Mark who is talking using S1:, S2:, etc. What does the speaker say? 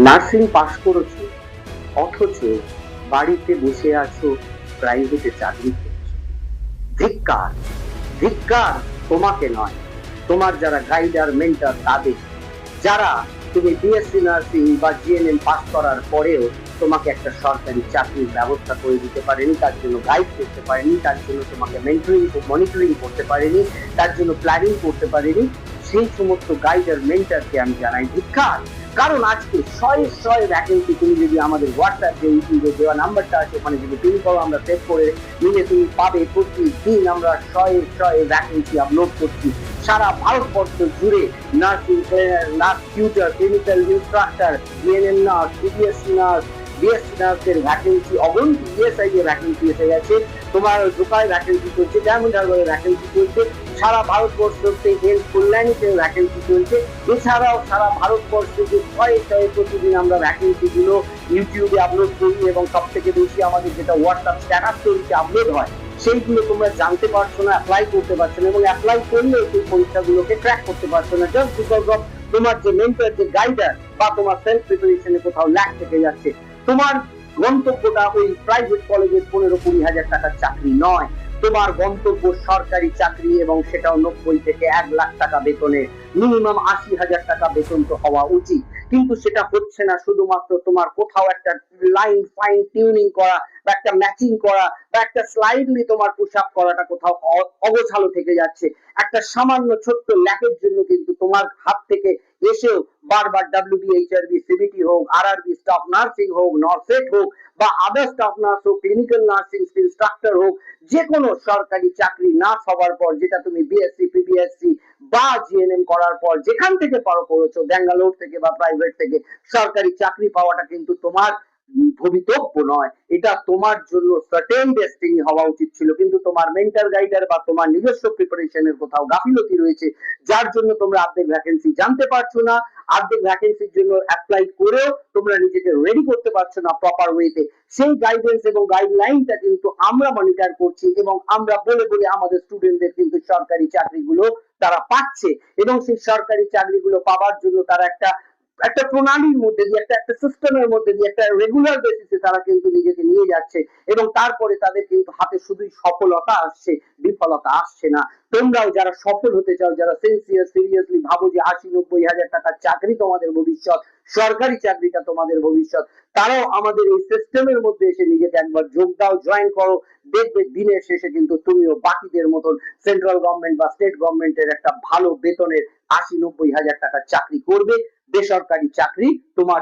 S1: Nursing পাশ করেছো, অথচ বাড়িতে বসে আছো, প্রাইভেটে চাকরি করছো। ধিক্কার, ধিক্কার তোমাকে নয়, তোমার যারা গাইডার মেন্টর তাদের, যারা তুমি বিএসসি নার্সিং বা জিএনএম পাস করার পরেও তোমাকে একটা সরকারি চাকরির ব্যবস্থা করে দিতে পারেনি, তার জন্য গাইড করতে পারেনি, তার জন্য তোমাকে মেন্টরিং মনিটরিং করতে পারেনি, তার জন্য প্ল্যানিং করতে পারেনি। সেই সমস্ত গাইডার মেন্টরকে আমি জানাই ধিক্কার। কারণ আজকে শয়ে শয়ে ভ্যাকেন্সি তুমি যদি আমাদের হোয়াটসঅ্যাপ যে ইউটিউবে দেওয়া নাম্বারটা আছে ওখানে যদি পিন করো, আমরা সেভ করে নিলে তুমি পাবে। প্রতিদিন আমরা শয়ে শয়ে ভ্যাকেন্সি আপলোড করছি সারা ভারতবর্ষ জুড়ে। Nursing trainer, nurse tutor, clinical instructor, GNM nurse, CBSE nurse, BSc নার্সের ভ্যাকেন্সি অগণিত, ইএসআই এর ভ্যাকেন্সি এসে গেছে, তোমার ঢোকায় ভ্যাকেন্সি চলছে, ডায়মন্ড হারবারে ভ্যাকেন্সি চলছে, সারা ভারতবর্ষতে হেলথ কল্যাণীতে ভ্যাকেন্সি চলছে। এছাড়াও সারা ভারতবর্ষে যে শয়ে শয়ে প্রতিদিন আমরা ভ্যাকেন্সি গুলো ইউটিউবে আপলোড করি এবং সব থেকে বেশি আমাদের যেটা হোয়াটসঅ্যাপ স্ট্যাটাস স্টোরিতে আপলোড হয়, সেইগুলো তোমরা জানতে পারছো না, অ্যাপ্লাই করতে পারছো না, এবং অ্যাপ্লাই করলেও সেই পরীক্ষাগুলোকে ট্র্যাক করতে পারছো না, জাস্ট বিকজ অফ তোমার যে মেন্টর, যে গাইডার বা তোমার সেলফ প্রিপারেশনে কোথাও ল্যাক থেকে যাচ্ছে। তোমার গন্তব্যটা ওই প্রাইভেট কলেজের 15-20 হাজার টাকার চাকরি নয়, তোমার গন্তব্য সরকারি চাকরি, এবং সেটাও 90 থেকে 1 লাখ টাকা বেতনে, মিনিমাম 80 হাজার টাকা বেতন তো হওয়া উচিত। কিন্তু সেটা হচ্ছে না, শুধুমাত্র তোমার কোথাও একটা লাইন ফাইন টিউনিং করা বা একটা ম্যাচিং করা বা একটা স্লাইডলি তোমার পুশ আপ করাটা কোথাও অগোছালো থেকে যাচ্ছে। একটা সামান্য ছোট্ট ল্যাকের জন্য কিন্তু তোমার হাত থেকে এসেও বারবার ডাব্লিউবিএইচআরবি, সিবিটি হোক, আরআরবি স্টাফ নার্সিং হোক, নরসেট হোক, বা আদার স্টাফ নার্স হোক, ক্লিনিক্যাল নার্সিং ইনস্ট্রাক্টর হোক, যে কোনো সরকারি চাকরি নার্স হওয়ার পর, যেটা তুমি বিএসসি, পিবিএসসি বা জিএনএম করার পর যেখান থেকে পারো করেছো, ব্যাঙ্গালোর থেকে বা প্রাইভেট থেকে, সরকারি চাকরি পাওয়াটা কিন্তু তোমার ভবিতব্য নয়, এটা তোমার জন্য সার্টেন ডেস্টিনি হওয়া উচিত ছিল। কিন্তু তোমার মেন্টার গাইডার বা তোমার নিজস্ব প্রিপারেশনের কোথাও গাফিলতি রয়েছে, যার জন্য তোমরা অর্ধেক ভ্যাকেন্সি জানতে পারছো না, অর্ধেক ভ্যাকেন্সির জন্য অ্যাপ্লাই করেও তোমরা নিজেকে রেডি করতে পারছো না প্রপার ওয়েতে। সেই গাইডেন্স এবং গাইডলাইনটা কিন্তু আমরা মনিটর করছি, এবং আমরা বলে বলে আমাদের স্টুডেন্টদের কিন্তু সরকারি চাকরিগুলো তারা পাচ্ছে, এবং সেই সরকারি চাকরিগুলো পাওয়ার জন্য তারা একটা একটা প্রণালীর মধ্যে দিয়ে, একটা সিস্টেমের মধ্যে দিয়ে, একটা রেগুলার বেসিসে তারা কিন্তু নিজেকে নিয়ে যাচ্ছে, এবং তারপরে তাদের কিন্তু হাতে শুধুই সফলতা আসছে, বিফলতা আসছে না। তোমরাও যারা সফল হতে চাও, যারা সিরিয়াসলি ভাবো যে 80-90 হাজার টাকার চাকরি তোমাদের ভবিষ্যৎ, সরকারি চাকরিটা তোমাদের ভবিষ্যৎ, তারাও আমাদের এই সিস্টেমের মধ্যে এসে নিজেকে একবার যোগ দাও, জয়েন করো। দেখবে দিনের শেষে কিন্তু তুমিও বাকিদের মতন সেন্ট্রাল গভর্নমেন্ট বা স্টেট গভর্নমেন্টের একটা ভালো বেতনের 80-90 হাজার টাকার চাকরি করবে। বেসরকারি চাকরি তোমার